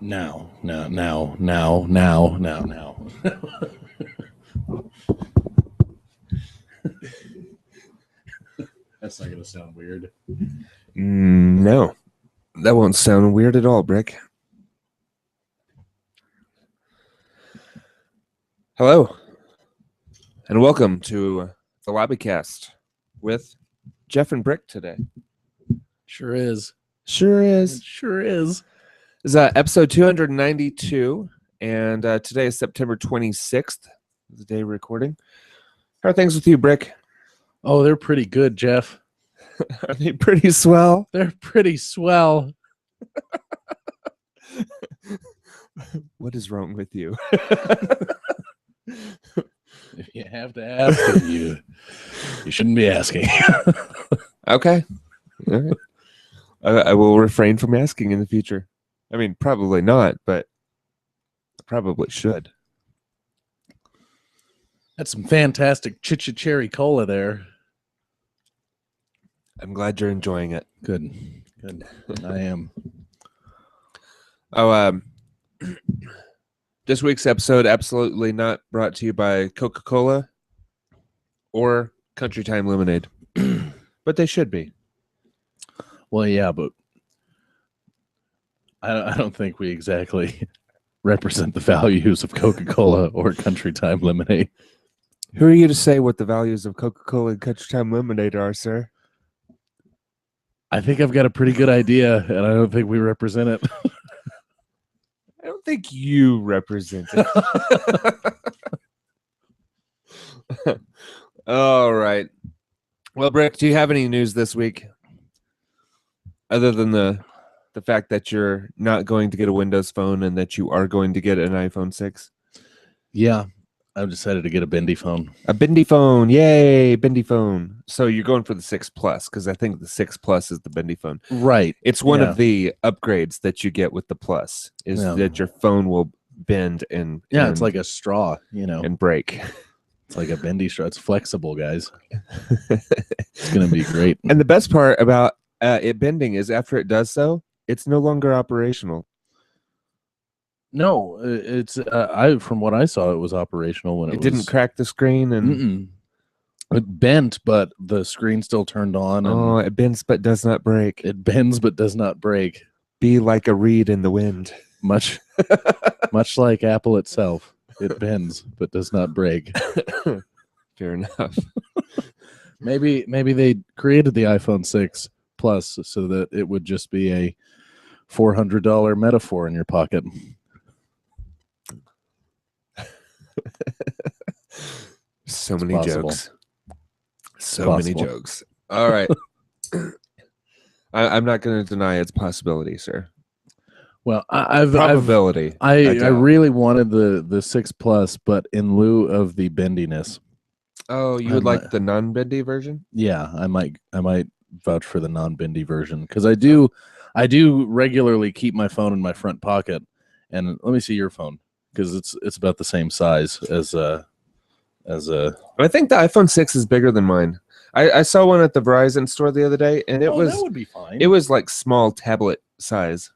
Now. That's not going to sound weird. No, that won't sound weird at all, Brick. Hello, and welcome to the Lobbycast with Geoff and Brick today. Sure is. Sure is. It sure is. This is episode 292, and today is September 26th, the day recording. How are things with you, Brick? Oh, they're pretty good, Geoff. Are they pretty swell? They're pretty swell. What is wrong with you? If you have to ask, then you shouldn't be asking. Okay. All right. I will refrain from asking in the future. I mean, probably not, but I probably should. That's some fantastic cherry cola there. I'm glad you're enjoying it. Good. I am. Oh, this week's episode absolutely not brought to you by Coca-Cola or Country Time Lemonade, but they should be. Well, yeah, but I don't think we exactly represent the values of Coca-Cola or Country Time Lemonade. Who are you to say what the values of Coca-Cola and Country Time Lemonade are, sir? I think I've got a pretty good idea, and I don't think we represent it. I don't think you represent it. All right. Well, Brick, do you have any news this week? Other than the fact that you're not going to get a Windows phone and that you are going to get an iPhone 6? Yeah, I've decided to get a bendy phone. A bendy phone. Yay, bendy phone. So you're going for the 6 Plus, because I think the 6 Plus is the bendy phone. Right. It's one of the upgrades that you get with the Plus, is that your phone will bend and... Yeah, it's like a straw, and break. It's like a bendy straw. It's flexible, guys. It's going to be great. And the best part about it bending is after it does so, it's no longer operational. No, it's from what I saw, it was operational when it didn't crack the screen and it bent, but the screen still turned on. And it bends but does not break. It bends but does not break. Be like a reed in the wind. Much like Apple itself, it bends but does not break. Fair enough. Maybe they created the iPhone 6 Plus so that it would just be a $400 metaphor in your pocket. So many jokes. So many jokes. All right. I'm not going to deny its possibility, sir. Well, I really wanted the 6 Plus, but in lieu of the bendiness. Oh, you would like the non-bendy version? Yeah, I might vouch for the non-bendy version, because I do regularly keep my phone in my front pocket. And let me see your phone, because it's about the same size as a. I think the iPhone 6 is bigger than mine. I saw one at the Verizon store the other day, and that would be fine. It was like small tablet size.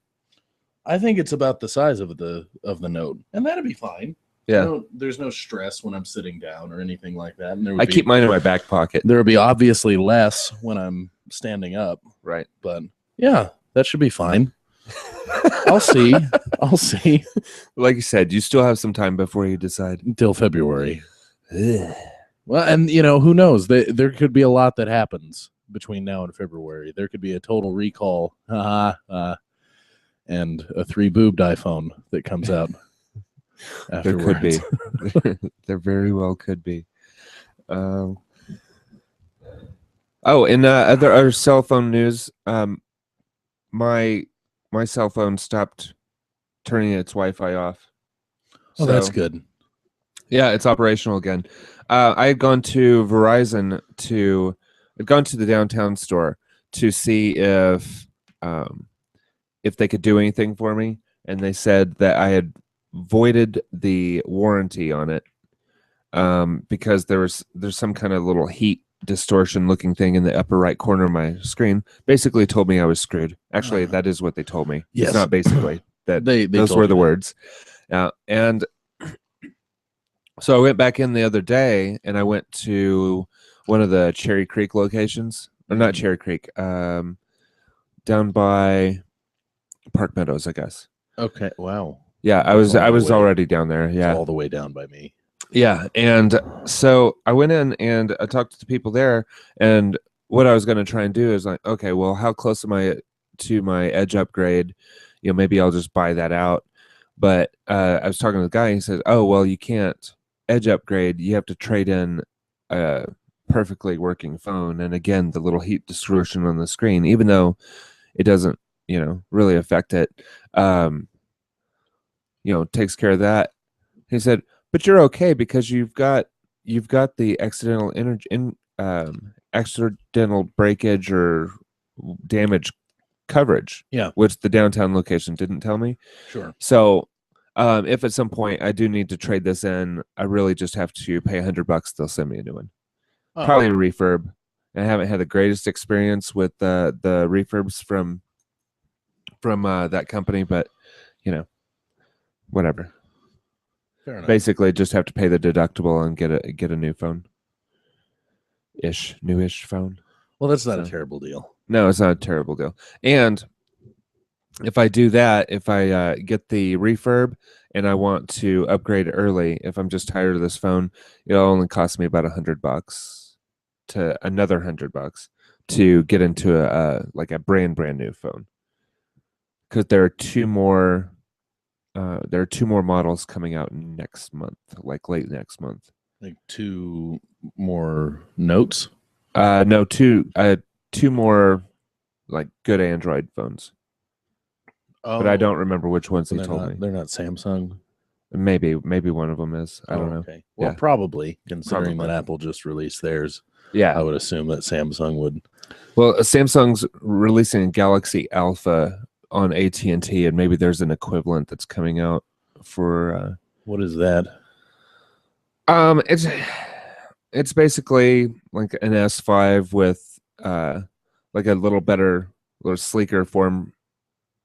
I think it's about the size of the Note, and that'd be fine. Yeah, there's no stress when I'm sitting down or anything like that. And I keep mine in my back pocket. There would be obviously less when I'm standing up, right? But yeah, that should be fine. I'll see. Like you said, you still have some time before you decide. Until February. Well, and who knows? There could be a lot that happens between now and February. There could be a total recall, and a 3-boobed iPhone that comes out. There could be. There very well could be. In other cell phone news, my cell phone stopped turning its Wi-Fi off. Oh, that's good. Yeah, it's operational again. I had gone to Verizon I'd gone to the downtown store to see if they could do anything for me, and they said that I had voided the warranty on it because there's some kind of little heat distortion looking thing in the upper right corner of my screen. Basically told me I was screwed. Actually, that is what they told me. Yes. It's not basically. that They those told were you the that. words. And so I went back in the other day, and I went to one of the Cherry Creek locations, or not Cherry Creek, down by Park Meadows, I guess. Okay. Wow. Yeah, I That's was all the way- already down there. It's Yeah, all the way down by me. yeah. And so I went in and I talked to the people there, and what I was going to try and do is like, okay, well, how close am I to my Edge upgrade? You know, maybe I'll just buy that out. But I was talking to the guy, and he says, "Oh, well, you can't Edge upgrade. You have to trade in a perfectly working phone." And again, the little heat distortion on the screen, even though it doesn't, really affect it, takes care of that. He said, "But you're okay because you've got the accidental breakage or damage coverage." Yeah. Which the downtown location didn't tell me. Sure. So, if at some point I do need to trade this in, I really just have to pay $100. They'll send me a new one, probably a refurb. I haven't had the greatest experience with the refurbs from that company, but whatever. Fair enough. Basically, just have to pay the deductible and get a new phone. Newish phone. Well, that's not a terrible deal. No, it's not a terrible deal. And if I do that, if I get the refurb and I want to upgrade early, if I'm just tired of this phone, it'll only cost me about $100 to another $100 to get into a brand new phone. Because there are two more models coming out next month, like late next month. Like 2 more notes? No, two more like good Android phones. Oh, but I don't remember which ones he told me. They're not Samsung. Maybe one of them is. I don't know. Okay. Well, Yeah. probably, considering that Apple just released theirs. Yeah. I would assume that Samsung would. Well, Samsung's releasing Galaxy Alpha on AT&T, and maybe there's an equivalent that's coming out for. What is that? It's basically like an S5 with like a little sleeker form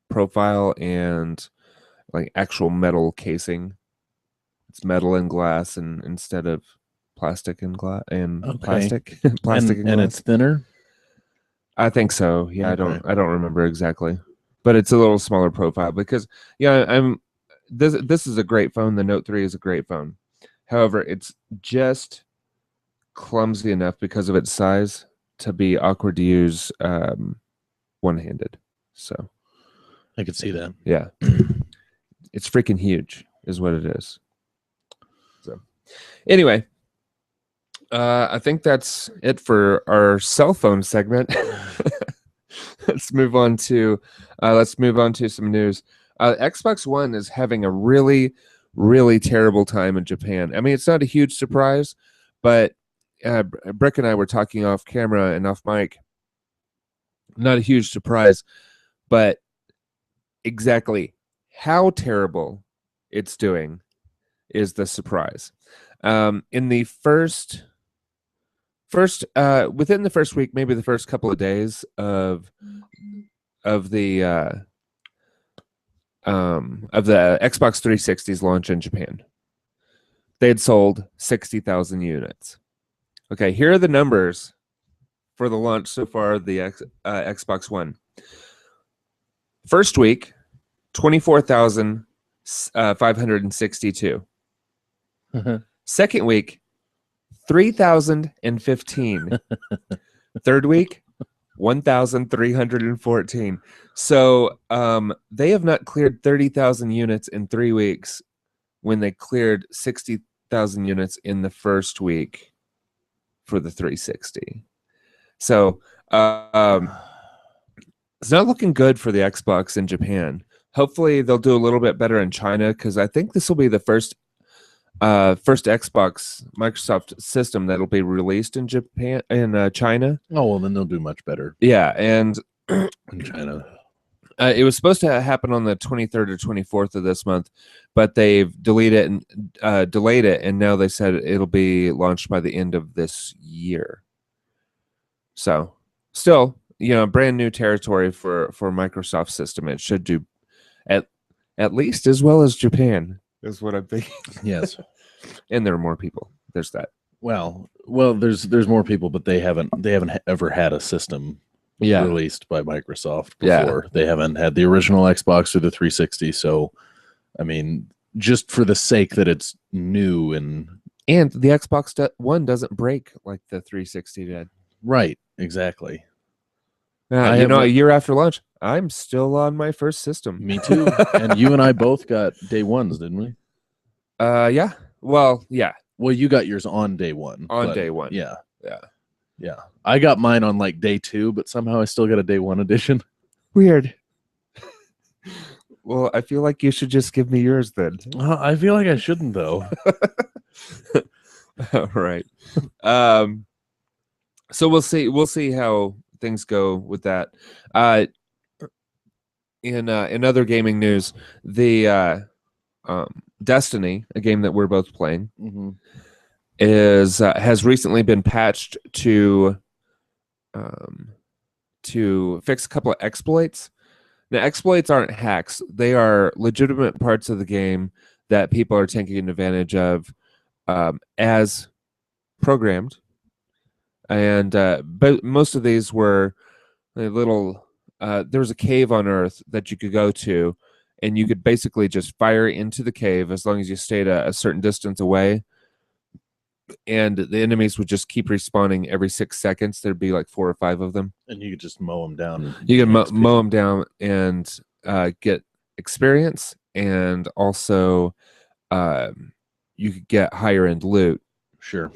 profile and like actual metal casing. It's metal and glass, and instead of plastic and glass and plastic and glass. It's thinner. I think so. Yeah, Okay. I don't remember exactly, but it's a little smaller profile because this is a great phone. The Note 3 is a great phone. However, it's just clumsy enough because of its size to be awkward to use one-handed. So I could see that. Yeah. It's freaking huge is what it is. So anyway, I think that's it for our cell phone segment. Let's move on to some news. Xbox One is having a really, really terrible time in Japan. I mean, it's not a huge surprise, but Brick and I were talking off camera and off mic. Not a huge surprise, but exactly how terrible it's doing is the surprise. In the within the first week, maybe the first couple of days of the Xbox 360's launch in Japan, they had sold 60,000 units. Okay, here are the numbers for the launch so far of the Xbox One. First week, 24,562. Second week, 3,015. Third week, 1,314. So they have not cleared 30,000 units in 3 weeks when they cleared 60,000 units in the first week for the 360. So it's not looking good for the Xbox in Japan. Hopefully they'll do a little bit better in China, because I think this will be the first Xbox Microsoft system that'll be released in China. Oh, well, then they'll do much better. Yeah, and in China. It was supposed to happen on the 23rd or 24th of this month, but they've delayed it, and now they said it'll be launched by the end of this year. So, still, brand new territory for Microsoft system. It should do at at least as well as Japan, is what I'm thinking. Yes. And there are more people. There's that. Well, there's more people, but they haven't ever had a system released by Microsoft before. Yeah. They haven't had the original Xbox or the 360. So, I mean, just for the sake that it's new and the Xbox One doesn't break like the 360 did. Right, exactly. A year after launch, I'm still on my first system. Me too. And you and I both got day ones, didn't we? Yeah. Well, yeah. Well, you got yours on day one. On day one. Yeah. Yeah. Yeah. I got mine on like day 2, but somehow I still got a day 1 edition. Weird. Well, I feel like you should just give me yours then. I feel like I shouldn't, though. All right. So we'll see how things go with that. In other gaming news, the Destiny, a game that we're both playing, has recently been patched to fix a couple of exploits. Now, exploits aren't hacks; they are legitimate parts of the game that people are taking advantage of as programmed. And but most of these were a little. There was a cave on Earth that you could go to, and you could basically just fire into the cave as long as you stayed a certain distance away. And the enemies would just keep respawning every 6 seconds. There'd be like 4 or 5 of them, and you could just mow them down. You can mow them down and get experience, and also you could get higher end loot. Sure.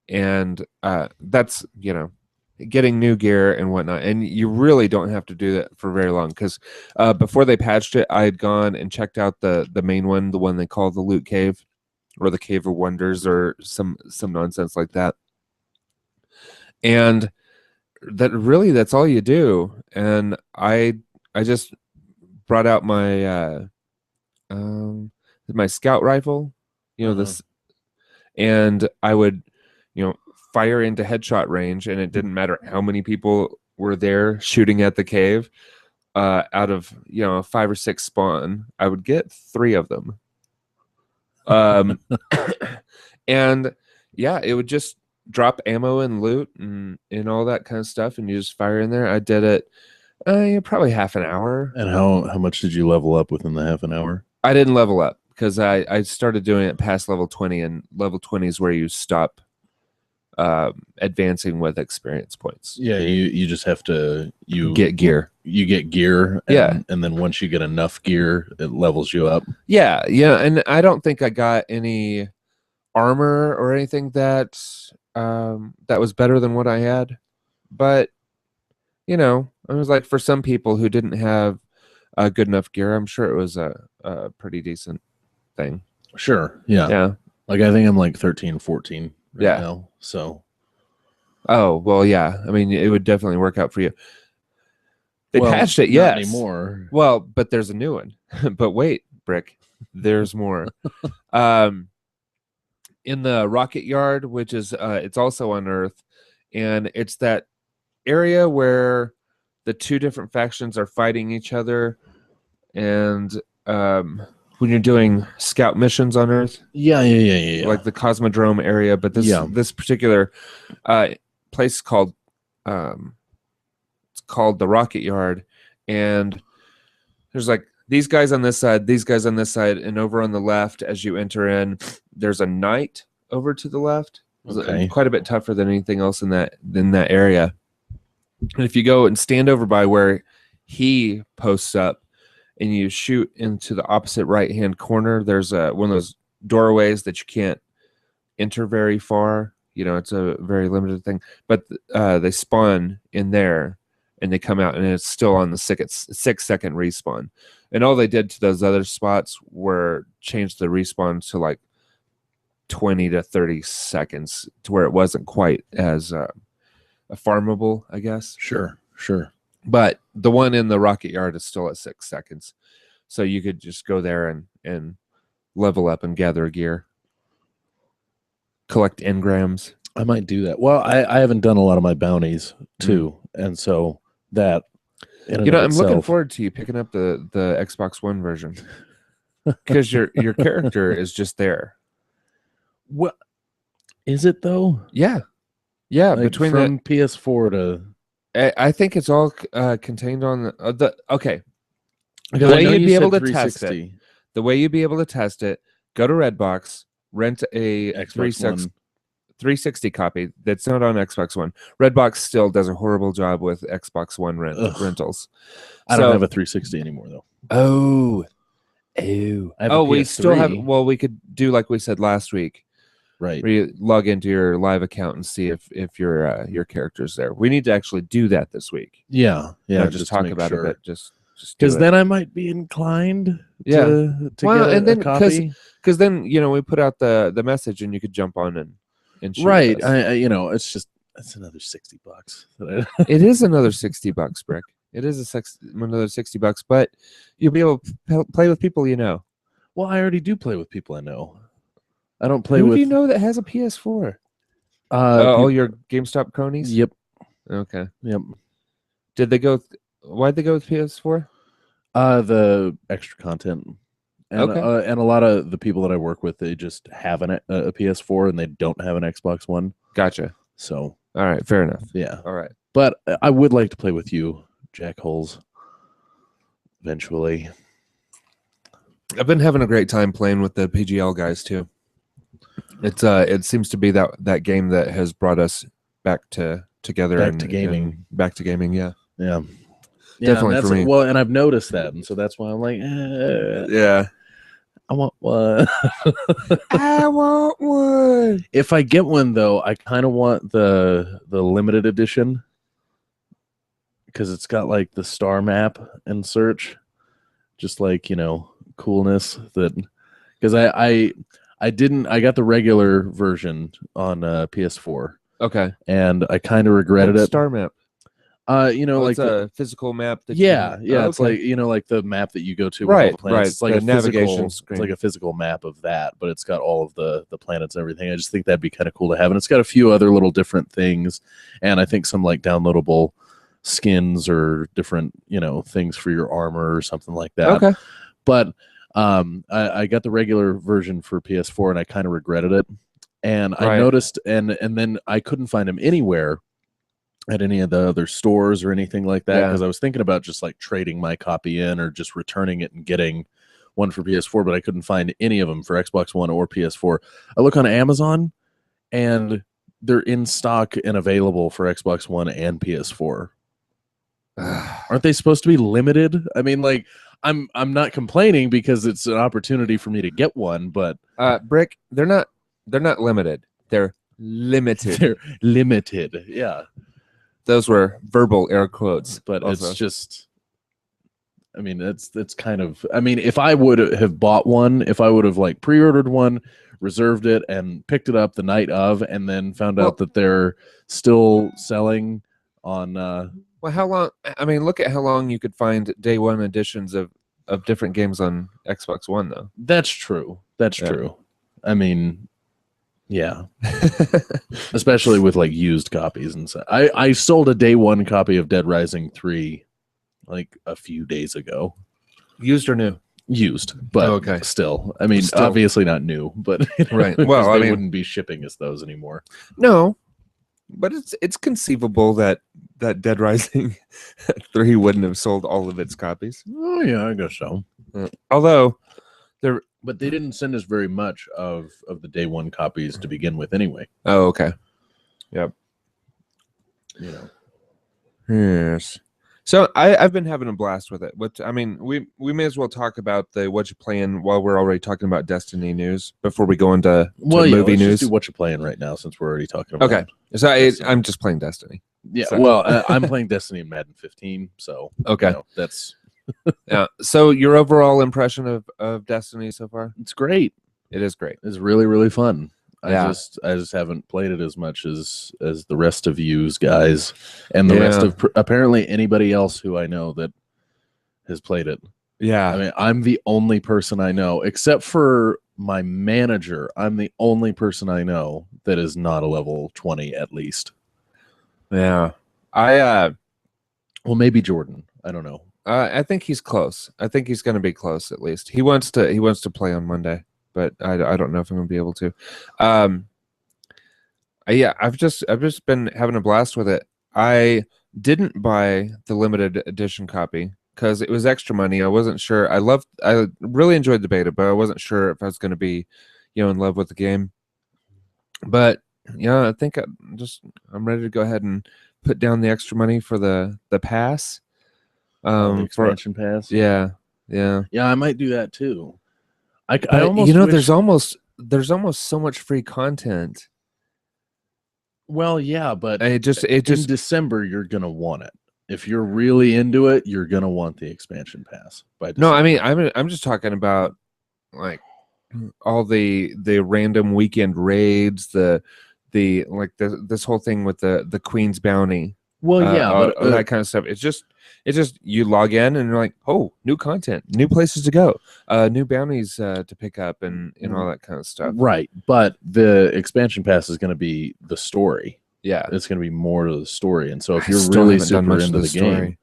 And that's getting new gear and whatnot, and you really don't have to do that for very long, because before they patched it, I had gone and checked out the main one, the one they call the Loot Cave, or the Cave of Wonders, or some nonsense like that. And that's all you do. And I just brought out my my scout rifle, this, and I would fire into headshot range, and it didn't matter how many people were there shooting at the cave. Out of 5 or 6 spawn, I would get 3 of them. And yeah, it would just drop ammo and loot and all that kind of stuff, and you just fire in there. I did it probably half an hour. And how much did you level up within the half an hour? I didn't level up because I started doing it past level 20, and level 20 is where you stop advancing with experience points. Yeah, you just have to get gear. You get gear, and then once you get enough gear, it levels you up. Yeah, and I don't think I got any armor or anything that was better than what I had, but I was like, for some people who didn't have good enough gear, I'm sure it was a pretty decent thing. Sure. Yeah. Like I think I'm like 13, 14 right now. So. Oh, well, yeah. I mean, it would definitely work out for you. They patched it, yes. Not anymore. Well, but there's a new one. But wait, Brick, there's more. In the Rocket Yard, which is it's also on Earth, and it's that area where the 2 different factions are fighting each other, and when you're doing scout missions on Earth, yeah, like the Cosmodrome area, but this particular place called it's called the Rocket Yard, and there's like these guys on this side, and over on the left as you enter in, there's a knight over to the left. Okay. Quite a bit tougher than anything else in that area. And if you go and stand over by where he posts up, and you shoot into the opposite right-hand corner, there's one of those doorways that you can't enter very far. It's a very limited thing. But they spawn in there, and they come out, and it's still on the 6-second respawn. And all they did to those other spots were change the respawn to like 20 to 30 seconds, to where it wasn't quite as farmable, I guess. Sure. But the one in the Rocket Yard is still at 6 seconds. So you could just go there and level up and gather gear. Collect engrams. I might do that. Well, I haven't done a lot of my bounties too. And so that I'm looking forward to you picking up the Xbox One version. because your character is just there. What is it though? Yeah, Like, between from PS4 to, I think it's all contained on the okay. because The I way know you'd you be said able to test 360 it, the way you'd be able to test it, go to Redbox, rent a Xbox One. 360 copy that's not on Xbox One. Redbox still does a horrible job with Xbox One rentals. I don't have a 360 anymore though. Oh, I have a we still have. PS3. Well, we could do like we said last week. Right. Where you log into your live account and see if your character's there. We need to actually do that this week. Yeah. Not Just just talk about sure. it, but just because then I might be inclined Yeah. to Well, get and then a copy. because then we put out the message and you could jump on and shoot Right. us. It's another $60 that It is another $60, Brick. It is another $60, but you'll be able to play with people you know. Well, I already do play with people I know. I don't play Who with. do you know that has a PS4? All All your GameStop cronies? Yep. Okay. Yep. Did they go? Why'd they go with PS4? The extra content. And, Okay. and a lot of the people that I work with, they just have a PS4 and they don't have an Xbox One. Gotcha. So, all right, fair enough. Yeah. All right. But I would like to play with you, Jackholes, eventually. I've been having a great time playing with the PGL guys too. It seems to be that game that has brought us back together Back to gaming. and back to gaming. Yeah. Yeah. Definitely for me. Well, and I've noticed that, and so that's why I'm like, Yeah. I want one. I want one. If I get one, though, I kind of want the limited edition because it's got like the star map and search, just like coolness. That because I got the regular version on PS4. Okay. And I kind of regretted it. Star map. Like it's a physical map. It's like like the map that you go to with all the planets. It's like the a navigation screen. It's like a physical map of that, but it's got all of the planets and everything. I just think that'd be kind of cool to have, and it's got a few other little different things, and I think some like downloadable skins or different things for your armor or something like that. Okay. But I got the regular version for PS4, and I kind of regretted it, and I noticed, and then I couldn't find them anywhere at any of the other stores or anything like that, because I was thinking about just like trading my copy in or just returning it and getting one for PS4, but I couldn't find any of them for Xbox One or PS4. I look on Amazon and they're in stock and available for Xbox One and PS4. Aren't they supposed to be limited? I mean, like, I'm not complaining because it's an opportunity for me to get one, but Brick, they're not limited. They're limited. They're limited. Yeah. Those were verbal air quotes, but also. It's just, I mean, it's kind of, I mean, if I would have bought one, if I would have like pre-ordered one, reserved it, and picked it up the night of, and then found out that they're still selling on. Well, how long? I mean, look at how long you could find day one editions of different games on Xbox One, though. That's true. That's true. I mean. Yeah. Especially with like used copies and stuff. I sold a day one copy of Dead Rising 3 like a few days ago. Used or new? Used, but still. I mean, obviously not new, but right. Well, I mean, wouldn't be shipping us those anymore. No, but it's conceivable that Dead Rising 3 wouldn't have sold all of its copies. Oh yeah, I guess so. Although but they didn't send us very much of the day one copies to begin with anyway. Oh, okay. Yep. Yes. So I've been having a blast with it. But I mean, we may as well talk about the what you playing while we're already talking about Destiny news before we go into movie news. Just do what you're playing right now since we're already talking about. Okay. So I'm just playing Destiny. Yeah. So. Well, I'm playing Destiny in Madden 15. So okay, that's. Yeah. So your overall impression of Destiny so far? It's great. It is great. It's really, really fun. Yeah. I just haven't played it as much as the rest of you guys and the rest of apparently anybody else who I know that has played it. Yeah. I mean, I'm the only person I know, except for my manager. I'm the only person I know that is not a level 20 at least. Yeah. Well, maybe Jordan. I don't know. I think he's close. I think he's going to be close at least. He wants to play on Monday, but I don't know if I'm going to be able to. Yeah, I've just been having a blast with it. I didn't buy the limited edition copy because it was extra money. I wasn't sure. I really enjoyed the beta, but I wasn't sure if I was going to be, in love with the game. But yeah, I think I'm ready to go ahead and put down the extra money for the pass. The expansion pass. Yeah. I might do that too. I But, almost wish... there's almost so much free content. Well, yeah, but it just in December you're gonna want it. If you're really into it, you're gonna want the expansion pass. No, I mean I'm just talking about like all the random weekend raids, this whole thing with the Queen's Bounty. Well, yeah, but that kind of stuff. It's just you log in and you're like, oh, new content, new places to go, new bounties to pick up, and all that kind of stuff. Right, but the expansion pass is going to be the story. Yeah, it's going to be more to the story, and so if you're really super into the game,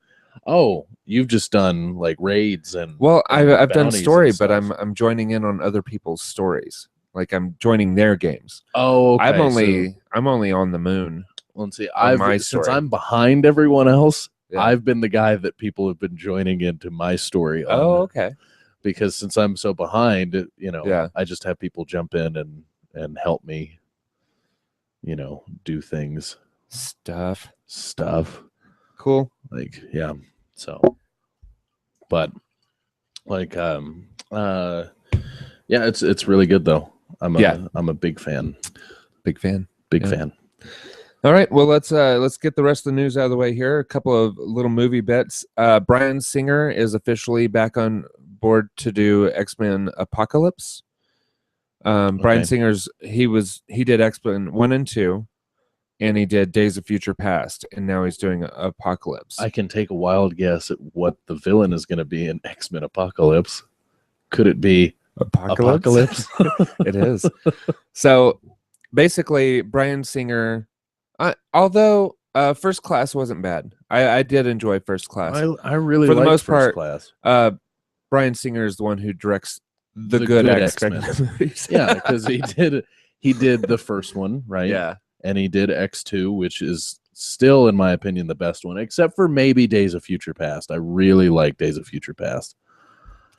you've just done like raids and I've done story, but I'm joining in on other people's stories. Like I'm joining their games. Oh, okay. I'm only on the moon. Let's see. Since I'm behind everyone else, I've been the guy that people have been joining into my story. Okay. Because since I'm so behind, I just have people jump in and help me, do things. Stuff. Cool. Like, yeah. So, but like, it's really good though. I'm a big fan. Big fan. All right, well let's get the rest of the news out of the way here. A couple of little movie bits. Bryan Singer is officially back on board to do X-Men Apocalypse. Bryan Singer's he did X-Men 1 and 2, and he did Days of Future Past, and now he's doing Apocalypse. I can take a wild guess at what the villain is going to be in X-Men Apocalypse. Could it be Apocalypse? It is. So basically, Bryan Singer. Although First Class wasn't bad, I did enjoy First Class. I really, for the most First part, Class. Bryan Singer is the one who directs the good X-Men movies. Yeah, because he did the first one, right? Yeah, and he did X2, which is still, in my opinion, the best one, except for maybe Days of Future Past. I really like Days of Future Past.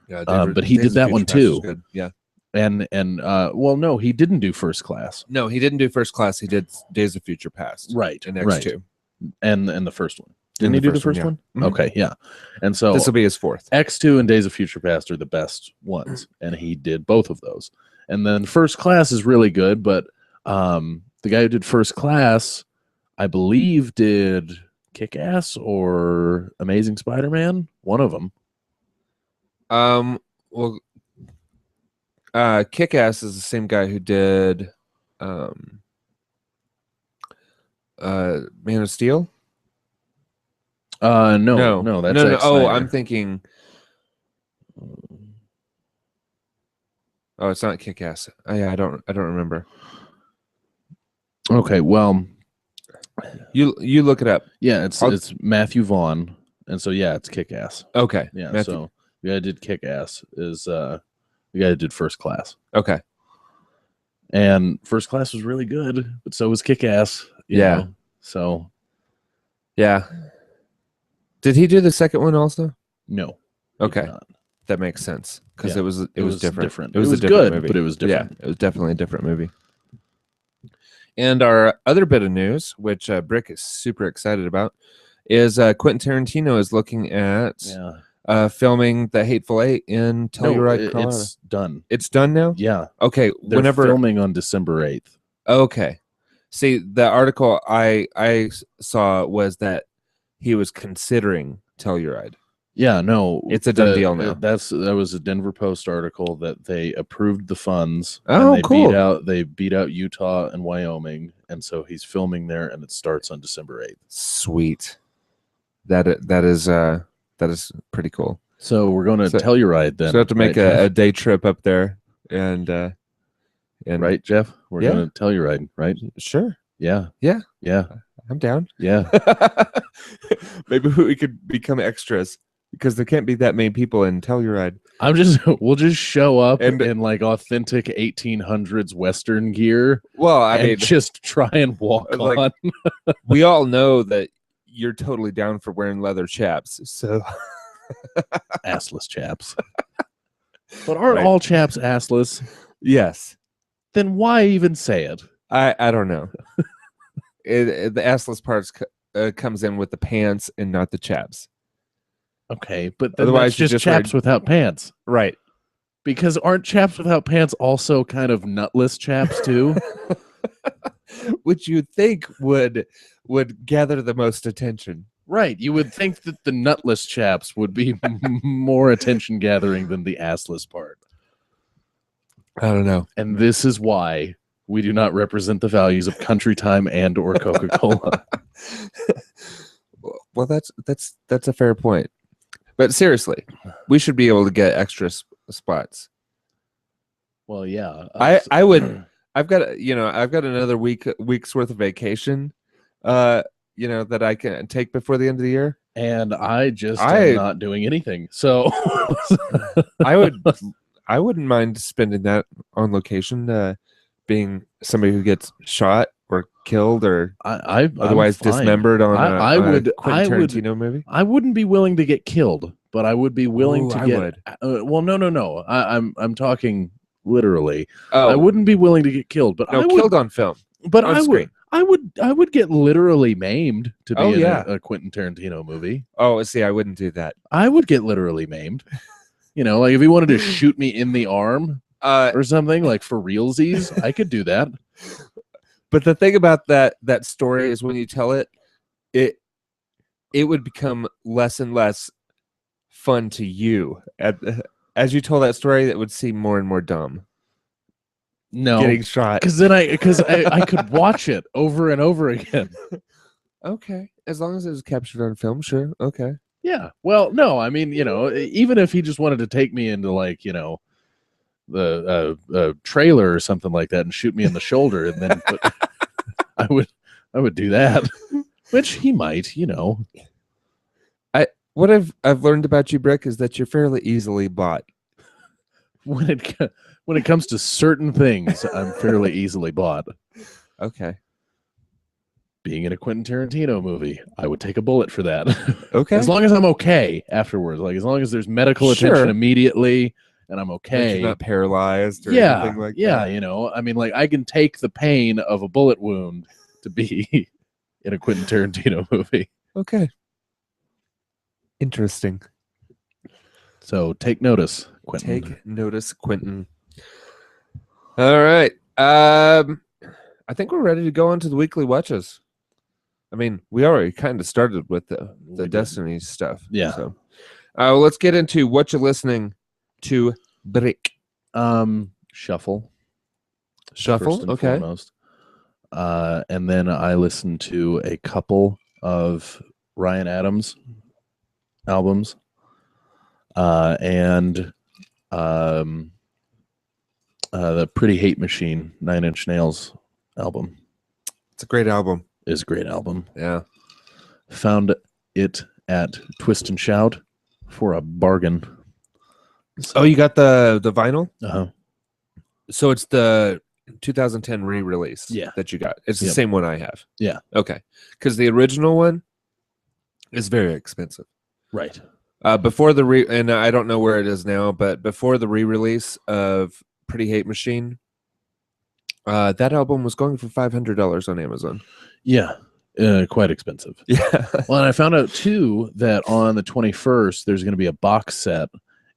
Yeah, but he did that one too. Yeah. And no, he didn't do First Class. No, he didn't do First Class. He did Days of Future Past. Right. And X2. Right. And the first one. Didn't he do the first one? Mm-hmm. Okay, yeah. And so this will be his fourth. X2 and Days of Future Past are the best ones, and he did both of those. And then First Class is really good, but the guy who did First Class, I believe, did Kick-Ass or Amazing Spider-Man. One of them. Well, Kick-Ass is the same guy who did Man of Steel. No, that's no. Snyder. I'm thinking. Oh, it's not Kick-Ass. Yeah, I don't remember. Okay, well, you look it up. Yeah, it's Matthew Vaughn, and so yeah, it's Kick-Ass. Okay, yeah. Matthew. So the guy who did Kick-Ass is the guy who did First Class. Okay, and First Class was really good, but so was Kick-Ass. Yeah. know? So yeah. Did he do the second one also? No. Okay, that makes sense because it was different. It was a different movie. But it was different. Yeah, it was definitely a different movie. And our other bit of news, which Brick is super excited about, is Quentin Tarantino is looking at filming The Hateful Eight in Telluride, Colorado. It's done. It's done now? Yeah. Okay. They're filming on December 8th. Okay. See, the article I saw was that he was considering Telluride. Yeah, no, it's a done deal now. That was a Denver Post article that they approved the funds. Oh, and cool! They beat out Utah and Wyoming, and so he's filming there, and it starts on December 8th. Sweet. That is pretty cool. So we're going to Telluride then. So we have to make a day trip up there, and right, Jeff, we're going to Telluride, right? Sure. Yeah. I'm down. Yeah. Maybe we could become extras. because there can't be that many people in Telluride. We'll just show up And- in like authentic 1800s Western gear Well, I and mean, just try and walk like- on. we all know that you're totally down for wearing leather chaps. So Assless chaps. But aren't Right. all chaps assless? yes, Then why even say it? I don't know. The assless parts comes in with the pants and not the chaps. Okay, but then Otherwise, that's you just just wear- chaps without pants. Right. Because aren't chaps without pants also kind of nutless chaps too? Which you'd think would gather the most attention. Right. You would think that the nutless chaps would be more attention gathering than the assless part. I don't know. And this is why we do not represent the values of Country Time and or Coca-Cola. Well, that's a fair point. But seriously, we should be able to get extra spots. Well, yeah. I would. I've got another week's worth of vacation. That I can take before the end of the year. And I just am not doing anything. So I wouldn't mind spending that on location, being somebody who gets shot or killed or I'm otherwise fine. dismembered on I a would Quentin Tarantino movie. I wouldn't be willing to get killed, but I would be willing to I get. would. Well, no. I'm talking literally. Oh, I wouldn't be willing to get killed, but no, I would. killed on film. But on I screen. would get literally maimed to be Oh, in yeah. a Quentin Tarantino movie. Oh, see, I wouldn't do that. I would get literally maimed. Like if he wanted to shoot me in the arm or something, like for realsies, I could do that. But the thing about that story is when you tell it would become less and less fun to you. As you told that story, it would seem more and more dumb. No, Getting shot. because I could watch it over and over again. Okay, as long as it was captured on film, sure. Okay. Yeah. Well, no, I mean, even if he just wanted to take me into like, the trailer or something like that and shoot me in the shoulder, and then I would do that. Which he might, What I've learned about you, Brick, is that you're fairly easily bought. When it comes to certain things, I'm fairly easily bought. Okay. Being in a Quentin Tarantino movie, I would take a bullet for that. Okay. As long as I'm okay afterwards, like as long as there's medical attention immediately and I'm okay. You're not paralyzed or anything like that. Yeah, I mean, like I can take the pain of a bullet wound to be in a Quentin Tarantino movie. Okay. Interesting. So take notice, Quentin. Take notice, Quentin. All right. I think we're ready to go on to the weekly watches. I mean, we already kind of started with the Destiny stuff. Yeah. So, let's get into what you're listening to, Brick. Shuffle. Shuffle. Okay. Foremost. And then I listened to a couple of Ryan Adams albums. And the Pretty Hate Machine 9 Inch Nails album. It's a great album. Is a great album. Yeah. Found it at Twist and Shout for a bargain. Oh, you got the vinyl? Uh-huh. So it's the 2010 re-release that you got. It's the same one I have. Yeah. Okay. Because the original one is very expensive. Right. Before and I don't know where it is now, but before the re-release of Pretty Hate Machine, that album was going for $500 on Amazon. Yeah. Quite expensive. Yeah. Well, and I found out too that on the 21st there's going to be a box set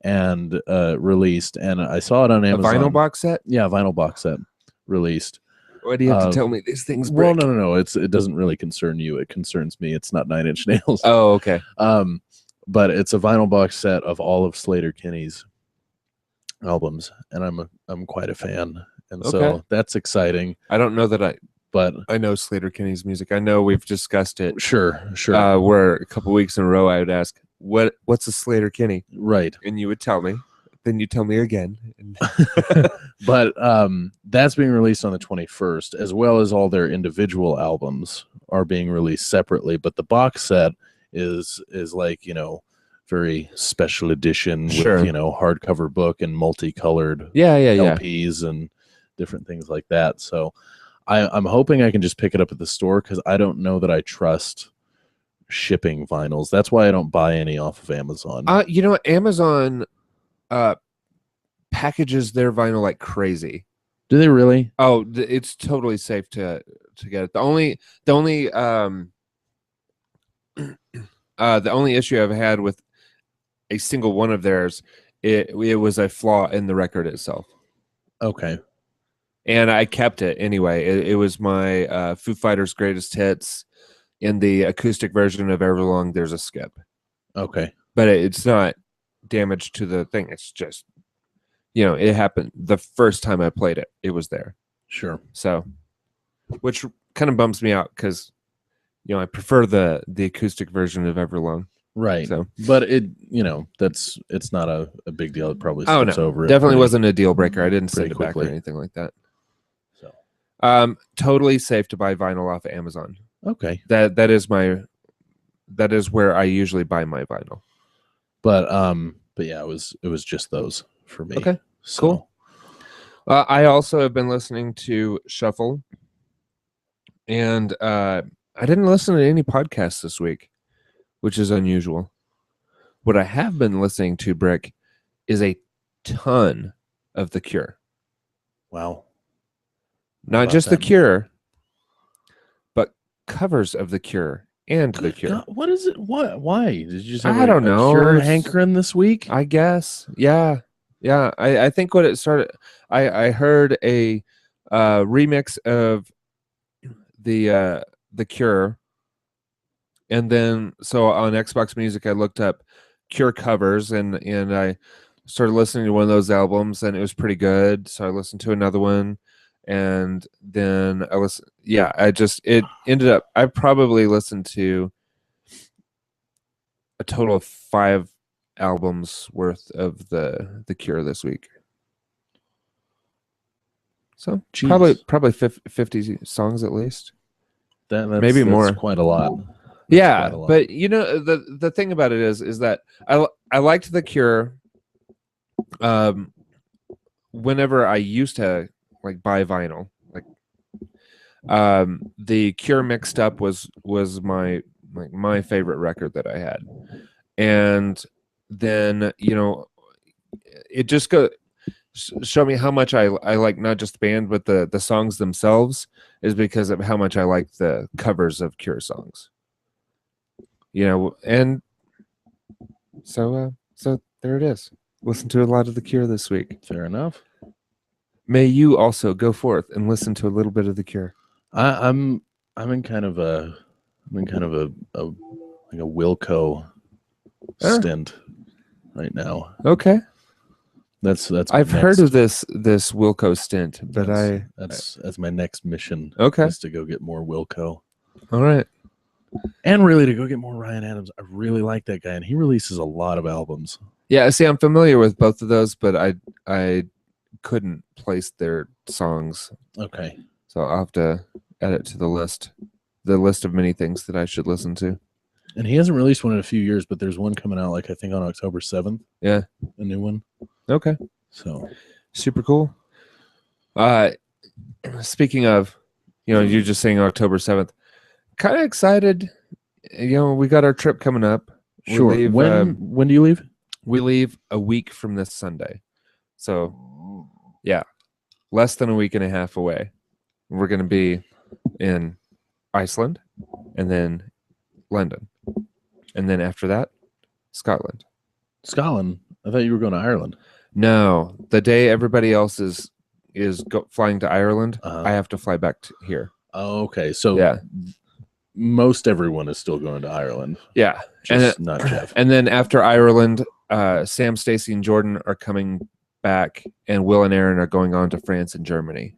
and released, and I saw it on Amazon. A vinyl box set? Yeah, vinyl box set released. Why do you have to tell me these things, Well, Brick? no. It doesn't really concern you. It concerns me. It's not 9 Inch Nails. Oh, okay. But it's a vinyl box set of all of Slater Kinney's albums, and I'm quite a fan, and so that's exciting. I don't know that but I know Slater Kinney's music. I know we've discussed it. Sure. Where a couple weeks in a row I would ask, what's a Slater Kinney? Right. And you would tell me. Then you tell me again. But that's being released on the 21st, as well as all their individual albums are being released separately. But the box set is like, very special edition Sure. with, hardcover book and multicolored Yeah. LPs and different things like that. So I'm hoping I can just pick it up at the store because I don't know that I trust shipping vinyls. That's why I don't buy any off of Amazon. You know what? Amazon packages their vinyl like crazy. Do they really? Oh, it's totally safe to get it. The only the only issue I've had with a single one of theirs, it was a flaw in the record itself. Okay. And I kept it anyway. It was my Foo Fighters Greatest Hits. In the acoustic version of Everlong, there's a skip. Okay. But it's not damage to the thing. It's just, it happened the first time I played it. It was there. Sure. So, which kind of bums me out because, I prefer the acoustic version of Everlong. Right. So, but it's not a big deal. It probably skips over. Definitely wasn't a deal breaker. I didn't send it back quickly. or anything like that. So, totally safe to buy vinyl off of Amazon. Okay. That is where I usually buy my vinyl. But yeah, it was just those for me. Okay. So. Cool. I also have been listening to Shuffle, and I didn't listen to any podcasts this week, which is unusual. What I have been listening to, Brick, is a ton of The Cure. Wow. Not just The Cure, but covers of The Cure and The Cure. God, what is it? Why did you just have I don't know. Cure hankering this week? I guess. Yeah. I think what it started. I heard a remix of the Cure, and then so on Xbox Music I looked up Cure covers, and I started listening to one of those albums, and it was pretty good. So I listened to another one. And then it ended up, I probably listened to a total of 5 albums worth of the Cure this week. So Jeez. probably 50 songs at least. That's more. Quite a lot. Yeah, but the thing about it is that I liked the Cure. Whenever I used to buy vinyl, the Cure Mixed Up was my favorite record that I had, and then it just show me how much I like not just the band but the songs themselves, is because of how much I like the covers of Cure songs, and so there it is. Listen to a lot of the Cure this week. Fair enough. May you also go forth and listen to a little bit of the Cure. I'm in kind of a Wilco stint right now. Okay, that's. I've heard of this Wilco stint, but that's my next mission. Okay, is to go get more Wilco. All right, and really to go get more Ryan Adams. I really like that guy, and he releases a lot of albums. Yeah, see, I'm familiar with both of those, but I couldn't place their songs. Okay. So I'll have to add it to the list of many things that I should listen to. And he hasn't released one in a few years, but there's one coming out I think on October 7th. Yeah. A new one. Okay. So super cool. Speaking of, you're just saying October 7th. Kind of excited. We got our trip coming up. Sure. Leave, when do you leave? We leave a week from this Sunday. So yeah, less than a week and a half away. We're going to be in Iceland, and then London, and then after that, Scotland. Scotland? I thought you were going to Ireland. No, the day everybody else is flying to Ireland, I have to fly back here. Oh, okay. So yeah, most everyone is still going to Ireland. Yeah, just not Geoff. And then after Ireland, Sam, Stacy, and Jordan are coming back, and Will and Aaron are going on to France and Germany.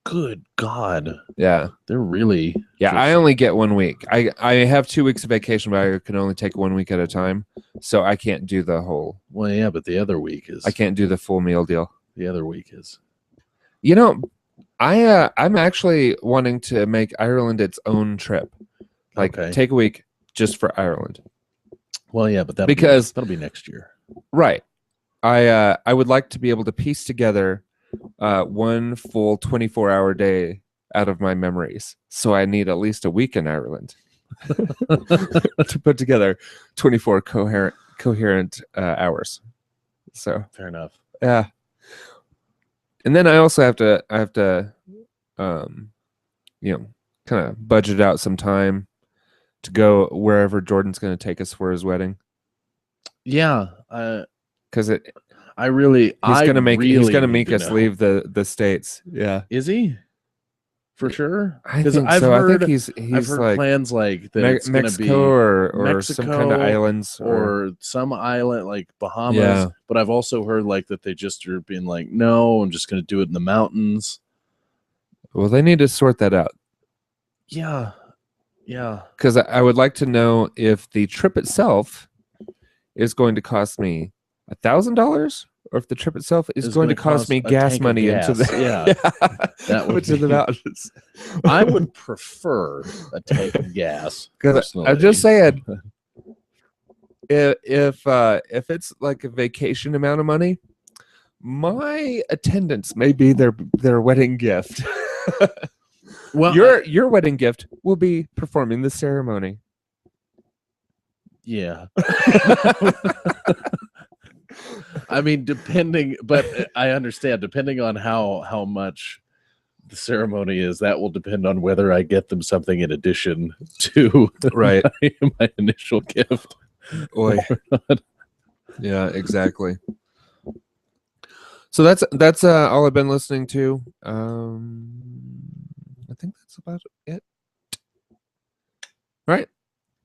Good God. Yeah. They're really... Yeah, I only get 1 week. I have 2 weeks of vacation, but I can only take 1 week at a time. So I can't do the whole... Well, yeah, but the other week is... I can't do the full meal deal. The other week is... I'm actually wanting to make Ireland its own trip. Take a week just for Ireland. Well, yeah, but that'll be next year. Right. I would like to be able to piece together one full 24-hour day out of my memories. So I need at least a week in Ireland to put together 24 coherent hours. So Fair enough. yeah. And then I also have to kind of budget out some time to go wherever Jordan's going to take us for his wedding. Yeah, because he's going to make us leave the States. Yeah, is he? For sure. I think so. I think he's I've heard like plans like that. It's going to be Mexico or Mexico some kind of islands or some island like Bahamas. Yeah. But I've also heard like that they just are being like, no, I'm just going to do it in the mountains. Well, they need to sort that out. Yeah. Yeah. Because I would like to know if the trip itself is going to cost me $1,000, or if the trip itself is going to cost me gas money into the that would into the mountains. I would prefer a tank of gas. Because I'm just saying, if it's like a vacation amount of money, my attendance may be their wedding gift. Well, your wedding gift will be performing the ceremony. Yeah. I mean, but I understand, depending on how much the ceremony is, that will depend on whether I get them something in addition to right my initial gift. Oy. Yeah, exactly. So that's all I've been listening to. I think that's about it. All right.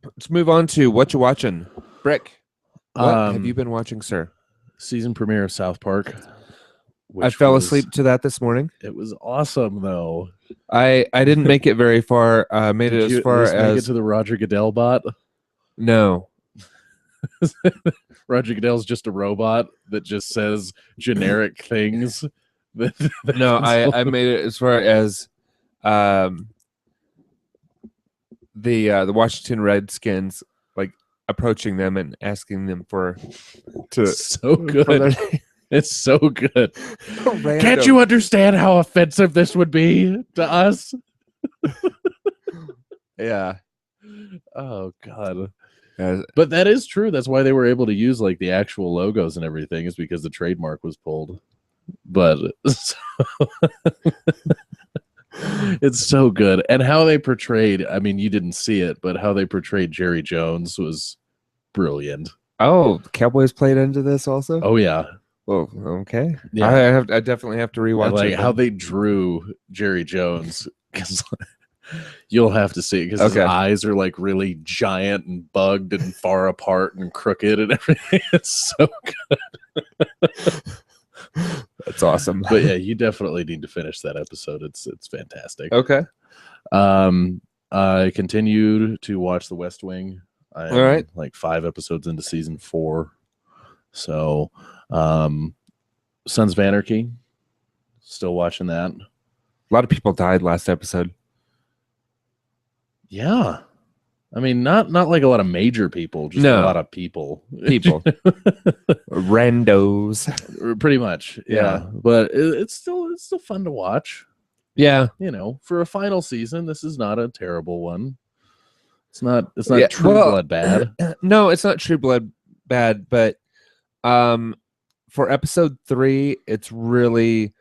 Let's move on to what you watching. Brick, what have you been watching, sir? Season premiere of South Park. I fell asleep to that this morning. It was awesome, though. I didn't make it very far. Made it as far as make it to the Roger Goodell bot. No. Roger Goodell's just a robot that just says generic things. No, I made it as far as the Washington Redskins, like approaching them and asking them so good. It's so good. Can't you understand how offensive this would be to us? Yeah. Oh God. Yeah. But that is true. That's why they were able to use like the actual logos and everything, is because the trademark was pulled. But it's so good. And how they portrayed, I mean, you didn't see it, but how they portrayed Jerry Jones was brilliant. Oh, Cowboys played into this also? Oh yeah. Well, okay. Yeah. I definitely have to rewatch like it. How they drew Jerry Jones, because you'll have to see it, because his eyes are like really giant and bugged and far apart and crooked and everything. It's so good. That's awesome. But yeah, you definitely need to finish that episode. It's fantastic. Okay. I continued to watch The West Wing. I am like 5 episodes into season 4. So, Sons of Anarchy, still watching that. A lot of people died last episode. Yeah. I mean, not like a lot of major people, just a lot of people. Randos. Pretty much. Yeah. But it's still fun to watch. Yeah. You know, for a final season, this is not a terrible one. It's not True Blood bad. No, it's not True Blood bad, but for episode 3, it's really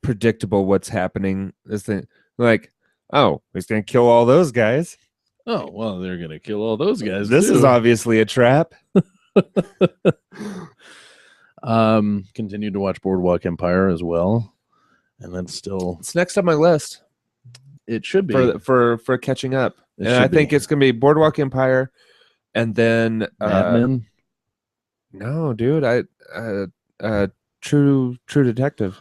predictable what's happening. This thing, like, oh, he's gonna kill all those guys. Oh, well, they're gonna kill all those guys. This is obviously a trap. Continued to watch Boardwalk Empire as well, and that's still it's next on my list. It should be for catching up. And I think it's gonna be Boardwalk Empire, and then Mad Men. No, dude, True Detective.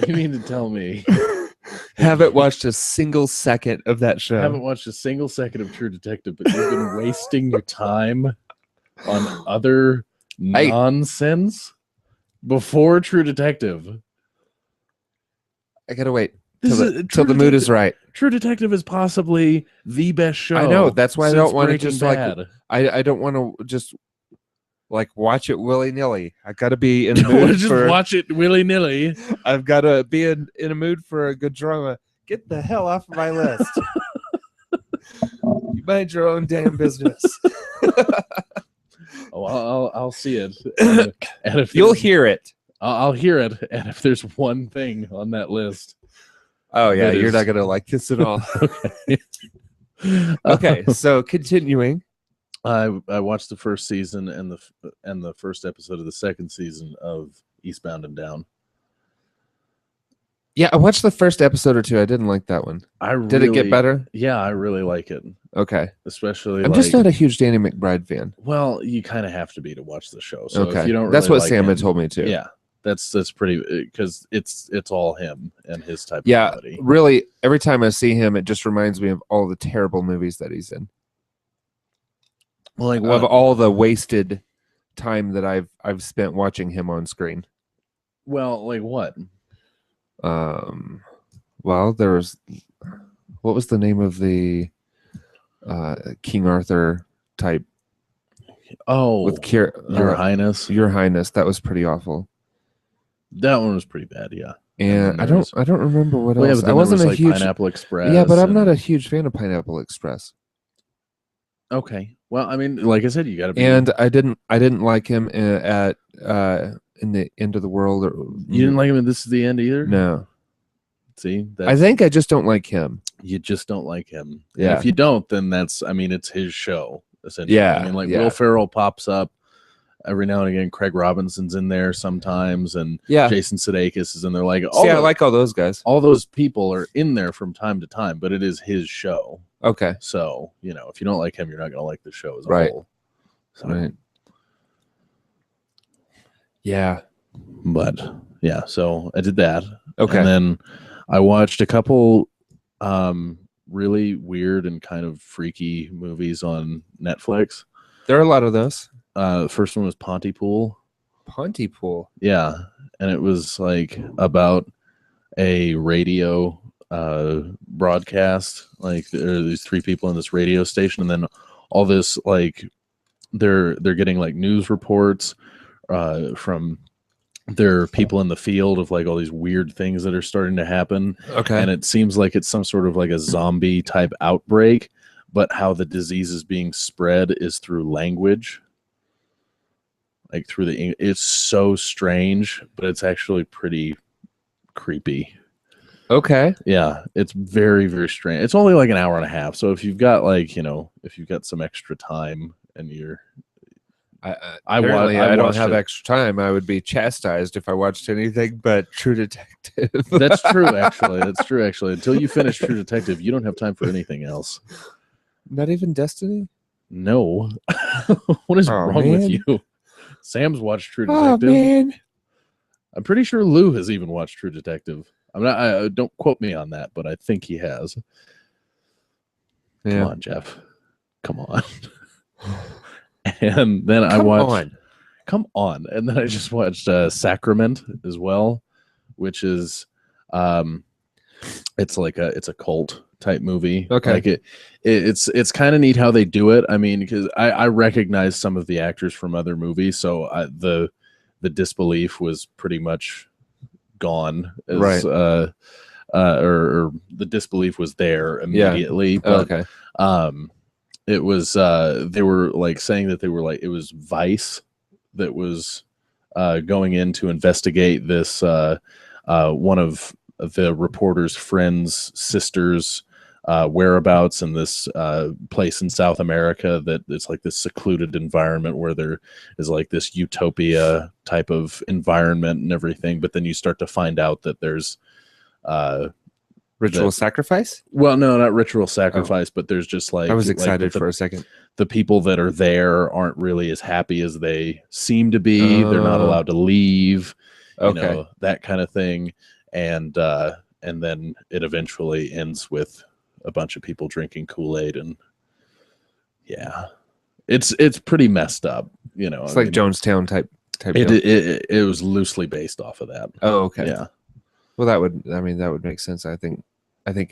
You mean to tell me? Haven't watched a single second of that show. Haven't watched a single second of True Detective, but you've been wasting your time on other nonsense before True Detective. I gotta wait. till the mood is right. True Detective is possibly the best show. I know. That's why I don't want to Breaking just Bad. like. I don't want to just like watch it willy nilly. I got to be in the Don't want mood to just for. watch it willy nilly. I've got to be in a mood for a good drama. Get the hell off of my list. You mind your own damn business. Oh, I'll see it. And if You'll hear it. I'll hear it. And if there's one thing on that list, Oh yeah, that you're is- not gonna like this at all. okay. Okay, so continuing. I watched the first season and the first episode of the second season of Eastbound and Down. Yeah, I watched the first episode or two. I didn't like that one. Did it get better? Yeah, I really like it. Okay. Especially I'm just not a huge Danny McBride fan. Well, you kind of have to be to watch the show. So Okay. if you don't That's really what like Sam him, had told me too. Yeah. That's pretty because it's all him and his type Yeah, of comedy. really, every time I see him, it just reminds me of all the terrible movies that he's in. Well, like Of what? all the wasted time that I've spent watching him on screen. Well, like what? Well, there was what was the name of the King Arthur type Oh, with Your Highness. Your Highness. That was pretty awful. That one was pretty bad. Yeah. And then I there's- don't remember what Well, yeah, else. but then I wasn't there a was, huge Pineapple Express. Yeah, but I'm not and- a huge fan of Pineapple Express. Okay. Well, I mean, like I said, you got to be. And I didn't like him at in the End of the World. Or You didn't like him in This Is the End either. No, See, I think I just don't like him. you just don't like him. And Yeah. if you don't, then that's. I mean, it's his show essentially. Yeah, I mean, like yeah. Will Ferrell pops up every now and again. Craig Robinson's in there sometimes, and Yeah, Jason Sudeikis is in there. Like, see, I like all those guys. all those people are in there from time to time, but it is his show. Okay, So, if you don't like him, you're not going to like the show as a Right. whole. So, right. Yeah. But yeah, so I did that. Okay. And then I watched a couple really weird and kind of freaky movies on Netflix. There are a lot of those. The first one was Pontypool. Pontypool. Yeah. And it was like about a radio broadcast. Like there are these three people in this radio station, and then all this like they're getting like news reports from their people in the field of like all these weird things that are starting to happen. Okay. And it seems like it's some sort of like a zombie type outbreak, but how the disease is being spread is through language. Like through it's so strange, but it's actually pretty creepy. Okay. Yeah, it's very, very strange. It's only like an hour and a half. So if you've got like, if you've got some extra time and you're I don't watched have it. extra time. I would be chastised if I watched anything but True Detective. That's true, actually. That's true, actually. Until you finish True Detective, you don't have time for anything else. Not even Destiny? No. What is Oh, wrong with man. you? Sam's watched True Oh, Detective. man. I'm pretty sure Lou has even watched True Detective. I'm not. Don't quote me on that, but I think he has. Yeah. Come on, Jeff. Come on. And then I Come watched. on. Come on. And then I just watched Sacrament as well, which is, it's a cult type movie. Okay. Like it's kind of neat how they do it. I mean, because I recognize some of the actors from other movies, so the disbelief was pretty much gone. Right. Or the disbelief was there immediately. Oh, But okay. it was they were like saying that they were like it was Vice that was going in to investigate this one of the reporter's friend's sister's whereabouts in this place in South America that it's like this secluded environment where there is like this utopia type of environment and everything, but then you start to find out that there's Ritual sacrifice? well, no, not ritual sacrifice, but there's just like I was like excited the, for a second. the people that are there aren't really as happy as they seem to be. They're not Oh. allowed to leave, Okay. that kind of thing. And then it eventually ends with a bunch of people drinking Kool-Aid, and yeah, it's pretty messed up. It's like Jonestown type. it, deal. it was loosely based off of that. Oh, okay. Yeah. Well, that would make sense. I think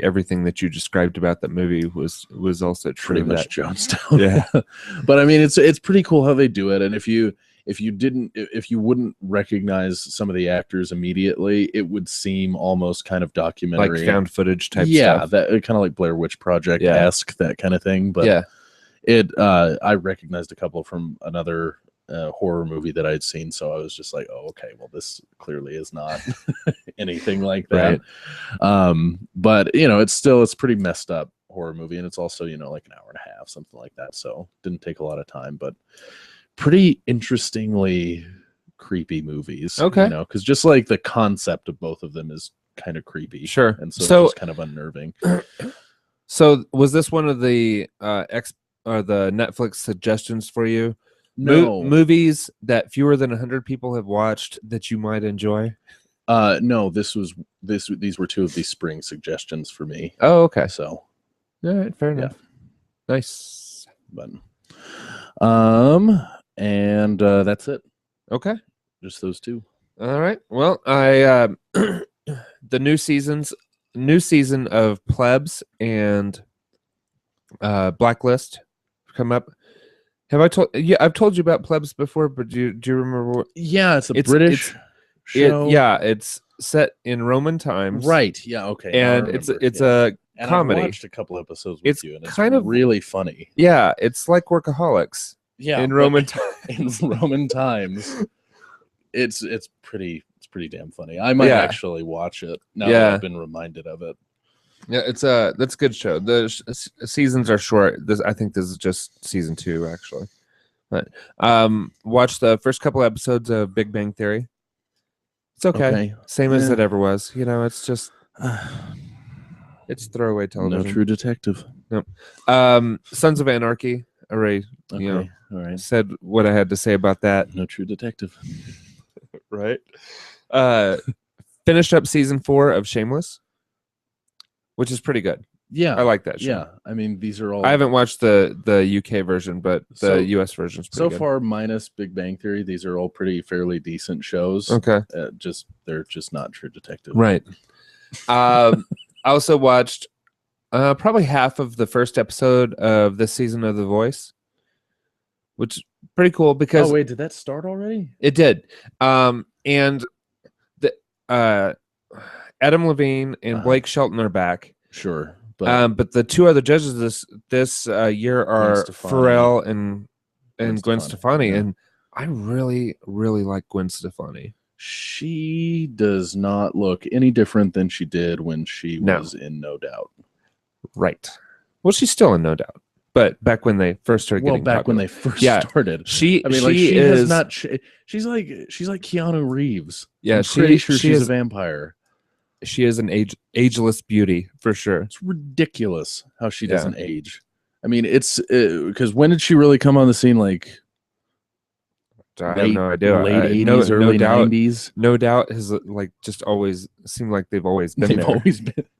everything that you described about that movie was also true. Pretty much Jonestown. Yeah. But I mean, it's pretty cool how they do it. And if you wouldn't recognize some of the actors immediately, it would seem almost kind of documentary, like found footage type yeah, stuff. that kind of like Blair Witch Project-esque, that kind of thing. But yeah, I recognized a couple from another horror movie that I'd seen, so I was just like, oh, okay, well, this clearly is not anything like that. Right. But it's pretty messed up horror movie, and it's also like an hour and a half, something like that, so didn't take a lot of time, but pretty interestingly creepy movies. Okay. Because just like the concept of both of them is kind of creepy, Sure. and so it's just kind of unnerving. So was this one of the the Netflix suggestions for you? No. Movies that fewer than 100 people have watched that you might enjoy? No, these were two of the spring suggestions for me. Oh, okay. So, all right, fair enough. Nice. But and that's it. Okay. Just those two. All right. Well, I the new season of Plebs and Blacklist come up. Have I told? Yeah, I've told you about Plebs before, but do you remember what? Yeah, it's a British show. It's set in Roman times. Right. Yeah. Okay. And it's a comedy. I watched a couple episodes with you, and it's kind of really funny. Yeah, it's like Workaholics. Yeah, in Roman times. In Roman times, it's pretty damn funny. I might actually watch it now that I've been reminded of it. Yeah, that's a good show. The seasons are short. I think this is just season 2 actually. But watch the first couple episodes of Big Bang Theory. It's okay. Same as it ever was. It's just it's throwaway television. No True Detective. Nope. Sons of Anarchy. Already, all right. Said what I had to say about that. No True Detective. Right. Finished up season 4 of Shameless, which is pretty good. Yeah, I like that show. Yeah, I mean, these are all. I haven't watched the UK version, but the US version is pretty good. Far, minus Big Bang Theory, these are all fairly decent shows. Okay, they're just not True Detective. Right. I also watched probably half of the first episode of this season of The Voice, which is pretty cool because. Oh wait, did that start already? It did. And the Adam Levine and Blake Shelton are back. Sure. But the two other judges this year are Pharrell and Gwen Stefani, and I really, really like Gwen Stefani. She does not look any different than she did when she was in No Doubt. Right. Well, she's still in No Doubt, but back when they first started getting back popular. when they first started, she has not. She's like Keanu Reeves. Yeah, I'm pretty sure she's a vampire. She is an ageless beauty for sure. It's ridiculous how she doesn't age. I mean, it's because when did she really come on the scene? Like, I have no idea. Late 80s, early 90s. No Doubt has just always seemed like they've always been there.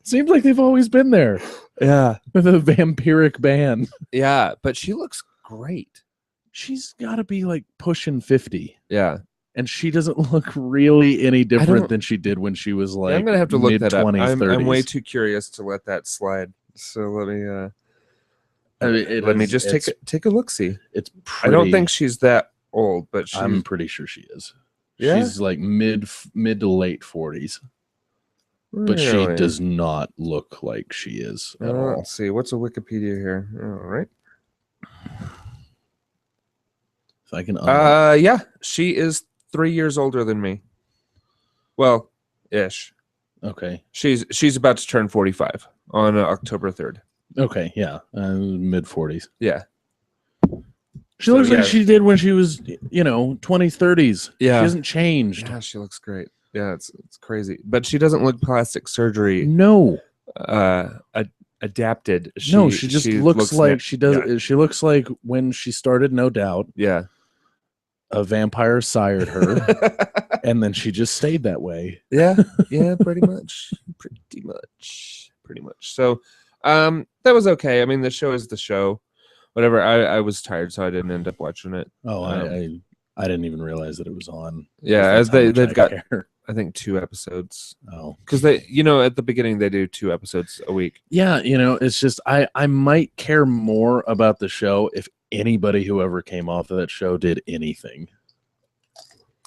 Seems like they've always been there. Yeah, with a vampiric band. Yeah, but she looks great. She's got to be like pushing 50. Yeah. And she doesn't look really any different than she did when she was like. I'm gonna have to look that up. 30s. I'm way too curious to let that slide. So let me let me just take a look. See, it's. Pretty, I don't think she's that old, but I'm pretty sure she is. Yeah? She's like mid to late 40s, but she does not look like she is at all. Let's see, what's a Wikipedia here? All right. If I can. Yeah, she is 3 years older than me. Well, ish. Okay. She's about to turn 45 on October 3rd. Okay, yeah, mid 40s. Yeah. She looks like she did when she was, 20s, 30s. Yeah. She hasn't changed. Yeah, she looks great. Yeah, it's crazy. But she doesn't look plastic surgery. No. Adapted. She just looks like she does. Yeah. She looks like when she started No Doubt. Yeah. A vampire sired her, and then she just stayed that way. Yeah, pretty much. So, that was okay. I mean, the show is the show. Whatever. I was tired, so I didn't end up watching it. Oh, I didn't even realize that it was on. Yeah, as they've got I think 2 episodes. Oh, Because they, at the beginning they do 2 episodes a week. yeah. It's just I might care more about the show if anybody who ever came off of that show did anything.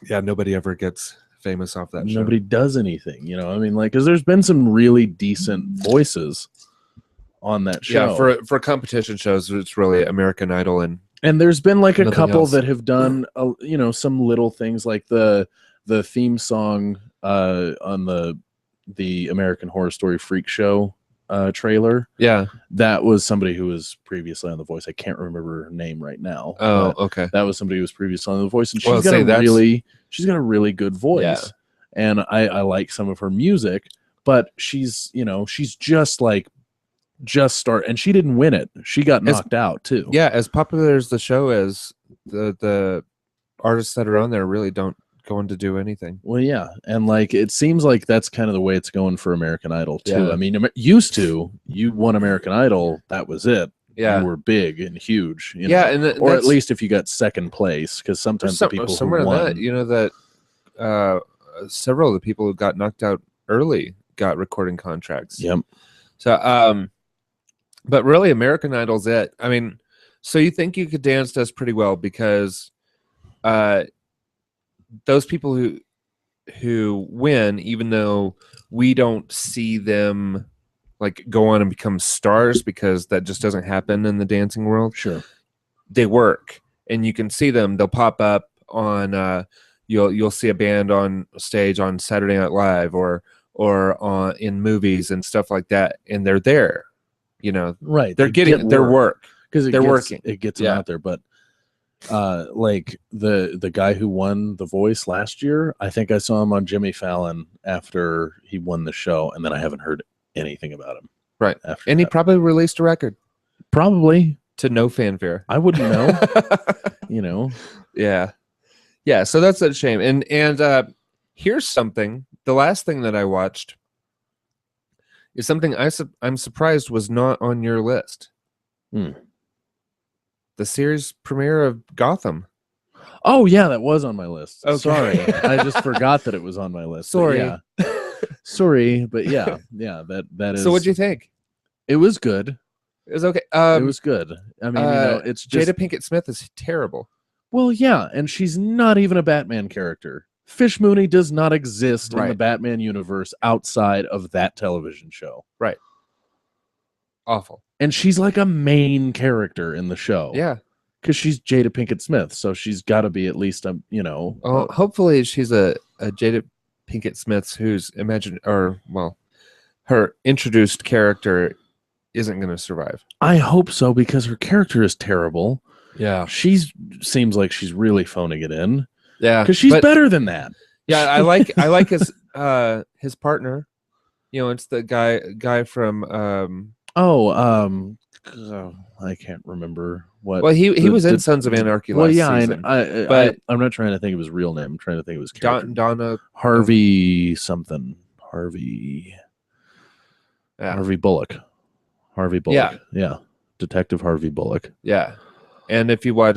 Yeah, nobody ever gets famous off that show. Nobody does anything. I mean, like, because there's been some really decent voices on that show. Yeah, for competition shows, it's really American Idol and there's been like a couple else. that have done some little things, like the theme song on the American Horror Story Freak Show trailer. Yeah, that was somebody who was previously on The Voice. I can't remember her name right now. Oh, okay. That was somebody who was previously on The Voice, and Well, she's got a really good voice. Yeah. And I like some of her music, but she's just start, and she didn't win it. She got knocked out too. Yeah, as popular as the show is, the artists that are on there really don't go on to do anything. Well, yeah, and like it seems like that's kind of the way it's going for American Idol too. Yeah. I mean, used to, you won American Idol, that was it. Yeah, you were big and huge. Yeah, and or at least if you got second place, because sometimes the people somewhere who won, that several of the people who got knocked out early got recording contracts. Yep. So, but really, American Idol's it. I mean, so you think You Could Dance does pretty well because those people who win, even though we don't see them like go on and become stars, because that just doesn't happen in the dancing world. Sure. They work, and you can see them. They'll pop up on you'll see a band on stage on Saturday Night Live or on in movies and stuff like that, and they're there. Right. They're getting their work because they're working. It gets them out there. But like the guy who won The Voice last year, I think I saw him on Jimmy Fallon after he won the show, and then I haven't heard anything about him. Right. And he probably released a record. Probably. To no fanfare. I wouldn't know. Yeah. Yeah, so that's a shame. And here's something. The last thing that I watched is something I'm surprised was not on your list. The series premiere of Gotham. Oh yeah, that was on my list. Okay. Sorry, I just forgot that it was on my list. Sorry. Yeah. Sorry, but yeah, that is. So what'd you think? It was good. It was okay. It was good. I mean, it's just Jada Pinkett Smith is terrible. Well, yeah, and she's not even a Batman character. Fish Mooney does not exist in the Batman universe outside of that television show. Right. Awful. And she's like a main character in the show. Yeah. Because she's Jada Pinkett Smith, so she's got to be at least hopefully she's a Jada Pinkett Smith who's her introduced character isn't going to survive. I hope so, because her character is terrible. Yeah. Seems like she's really phoning it in. Yeah. Because she's better than that. Yeah, I like his partner. It's the guy from I can't remember what. Well, he was in Sons of Anarchy last season. But I'm not trying to think of his real name. I'm trying to think of his character. Donna Harvey something. Harvey Bullock. Harvey Bullock. Yeah. Detective Harvey Bullock. Yeah. And if you watch,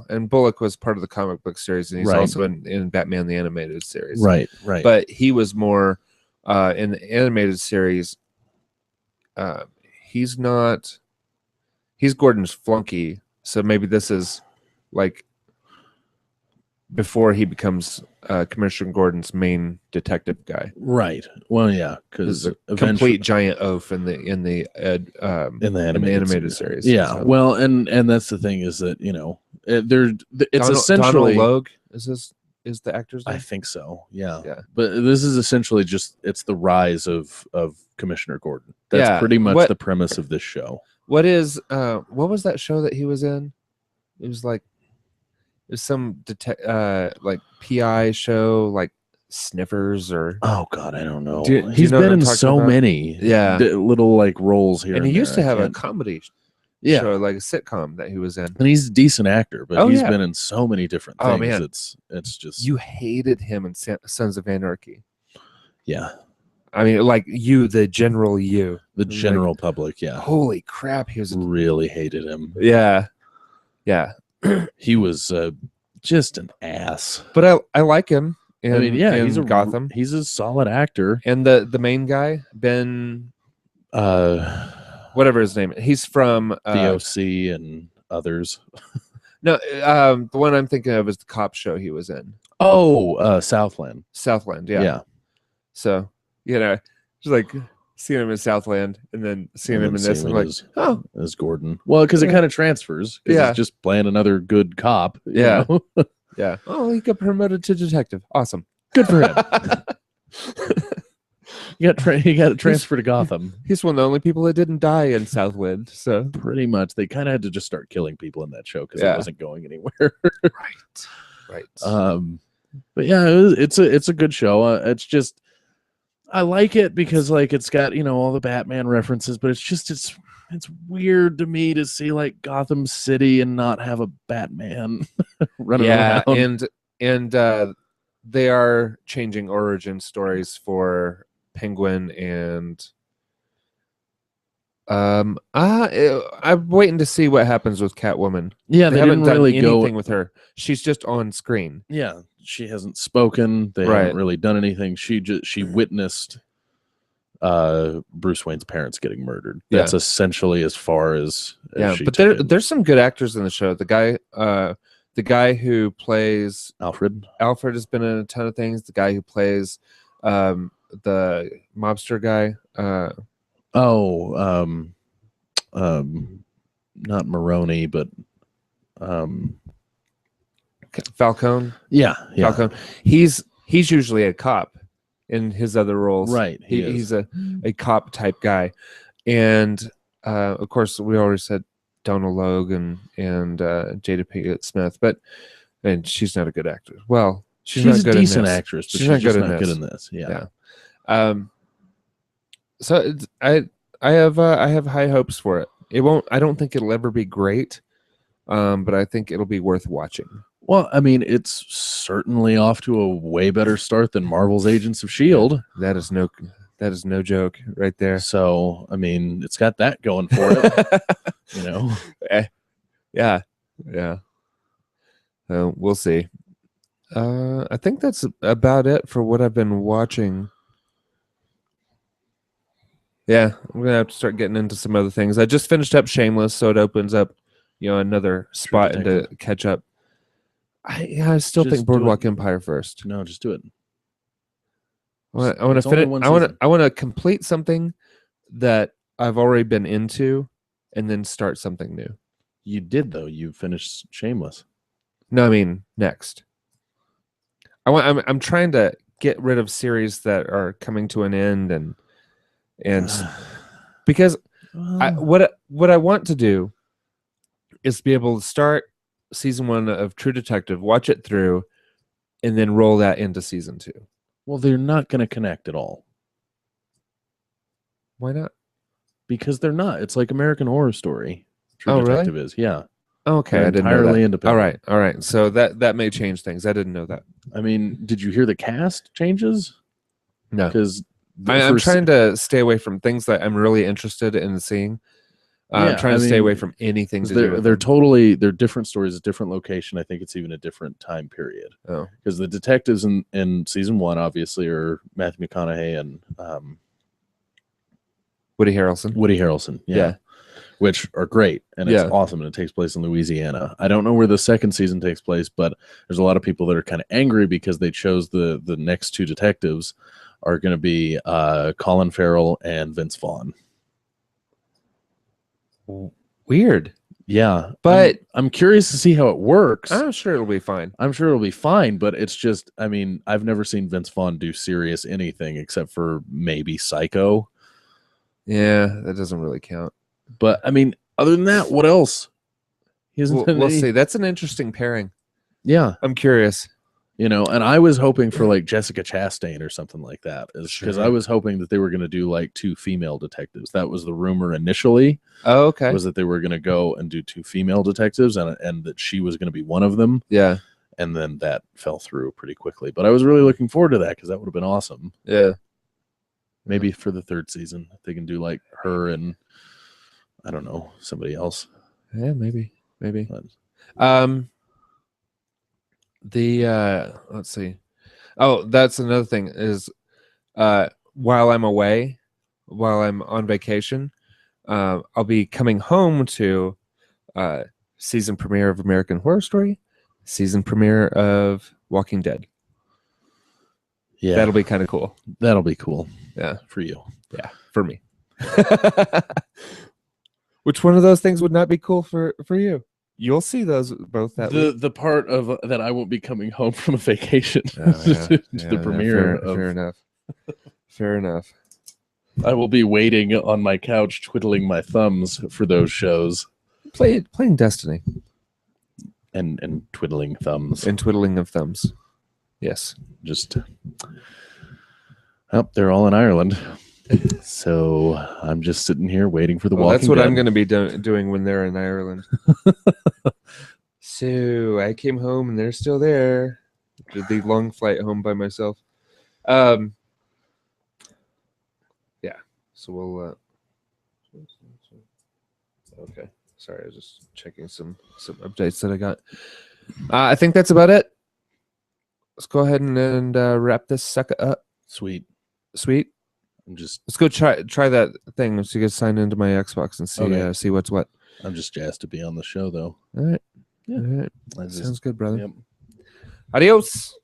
and Bullock was part of the comic book series, and he's also in Batman the Animated Series. Right. But he was more in the animated series. He's Gordon's flunky, so maybe this is like before he becomes Commissioner Gordon's main detective guy. Right. Well, yeah, because a complete giant oaf in the animated series. Yeah. So. Well, and that's the thing is that it's essentially Donald Logue is the actor's name? I think so. Yeah. Yeah. But this is essentially it's the rise of Commissioner Gordon. That's pretty much the premise of this show. What was that show that he was in? It was some like PI show, like Sniffers or oh god, I don't know. He's been in so many little like roles here, and he used to have a comedy show, like a sitcom that he was in, and he's a decent actor, but he's been in so many different things. Oh man, it's just you hated him in Sons of Anarchy. Yeah. I mean, like the general public, yeah. Holy crap, he was really hated him. Yeah, yeah. He was just an ass. But I like him in Gotham. He's a solid actor. And the main guy, Ben, whatever his name, he's from the OC and others. No, the one I'm thinking of is the cop show he was in. Oh, Southland. Southland, yeah. So, just like seeing him in Southland and then seeing him in this, I'm like, as Gordon. Well, because it kind of transfers. Yeah, he's just playing another good cop. Yeah, yeah. Oh, he got promoted to detective. Awesome, good for him. He got transferred to Gotham. He's one of the only people that didn't die in Southland. So pretty much, they kind of had to just start killing people in that show because it wasn't going anywhere. Right. But yeah, it's a good show. It's just I like it because like it's got all the Batman references, but it's weird to me to see like Gotham City and not have a Batman running around. And they are changing origin stories for Penguin and I'm waiting to see what happens with Catwoman. Yeah, they haven't done anything with her. She's just on screen. Yeah, she hasn't spoken. They haven't really done anything. She witnessed Bruce Wayne's parents getting murdered. That's essentially as far as she but there's some good actors in the show. The guy who plays Alfred has been in a ton of things. The guy who plays the mobster guy. Not Maroney, but Falcone. Yeah. Falcone. He's usually a cop in his other roles. Right. He's a cop type guy. And of course we already said Donald Logue and Jada Pinkett Smith, and she's not a good actress. Well, she's a decent actress, but she's not good in this. Yeah. So I have high hopes for it. I don't think it'll ever be great, but I think it'll be worth watching. Well, I mean, it's certainly off to a way better start than Marvel's Agents of S.H.I.E.L.D. That is no joke right there. So, I mean, it's got that going for it. Yeah. We'll see. I think that's about it for what I've been watching. Yeah, I'm gonna have to start getting into some other things. I just finished up Shameless, so it opens up, another spot to catch up. I still think Boardwalk Empire first. No, just do it. I want to finish. I want to complete something that I've already been into, and then start something new. You did though. You finished Shameless. No, I mean next. I'm trying to get rid of series that are coming to an end and because what I want to do is be able to start season 1 of True Detective, watch it through, and then roll that into season 2. Well, they're not going to connect at all. Why not? Because they're not. It's like American Horror Story. True Detective is, yeah. Okay, they're entirely independent. All right. So that may change things. I didn't know that. I mean, did you hear the cast changes? No, because I'm trying to stay away from things that I'm really interested in seeing. I'm trying to stay away from anything. They're different stories, a different location. I think it's even a different time period. Oh, because the detectives in season 1 obviously are Matthew McConaughey and Woody Harrelson. Yeah. Which are great, and it's awesome, and it takes place in Louisiana. I don't know where the second season takes place, but there's a lot of people that are kind of angry because they chose the next 2 detectives are going to be Colin Farrell and Vince Vaughn. Weird. Yeah, but I'm curious to see how it works. I'm sure it'll be fine. But it's just, I mean, I've never seen Vince Vaughn do serious anything except for maybe Psycho. Yeah, that doesn't really count. But I mean, other than that, what else? We'll see. That's an interesting pairing. Yeah, I'm curious. And I was hoping for like Jessica Chastain or something like that, because I was hoping that they were going to do like 2 female detectives. That was the rumor initially. Oh, okay. Was that they were going to go and do 2 female detectives, and that she was going to be one of them. Yeah. And then that fell through pretty quickly. But I was really looking forward to that because that would have been awesome. Yeah. Maybe for the 3rd season, if they can do like her and I don't know, somebody else. Yeah, maybe. Let's see. Oh, that's another thing is while I'm away, while I'm on vacation, I'll be coming home to season premiere of American Horror Story, season premiere of Walking Dead. Yeah, That'll be kind of cool. That'll be cool. Yeah, for you. Yeah, for me. Which one of those things would not be cool for you? You'll see those both that week. The part of that I won't be coming home from a vacation to the premiere. Fair enough. Fair enough. I will be waiting on my couch, twiddling my thumbs for those shows. Playing Destiny. And twiddling thumbs. And twiddling of thumbs. Yes. Just they're all in Ireland. So I'm just sitting here waiting for the Walking That's what Dead. I'm going to be doing when they're in Ireland. So I came home and they're still there. Did the long flight home by myself. Yeah. So we'll. Okay. Sorry, I was just checking some updates that I got. I think that's about it. Let's go ahead and wrap this sucker up. Sweet. Let's go try that thing so you can sign into my Xbox and see see what's what. I'm just jazzed to be on the show, though. All right. Yeah. All right. Sounds good, brother. Yep. Adios.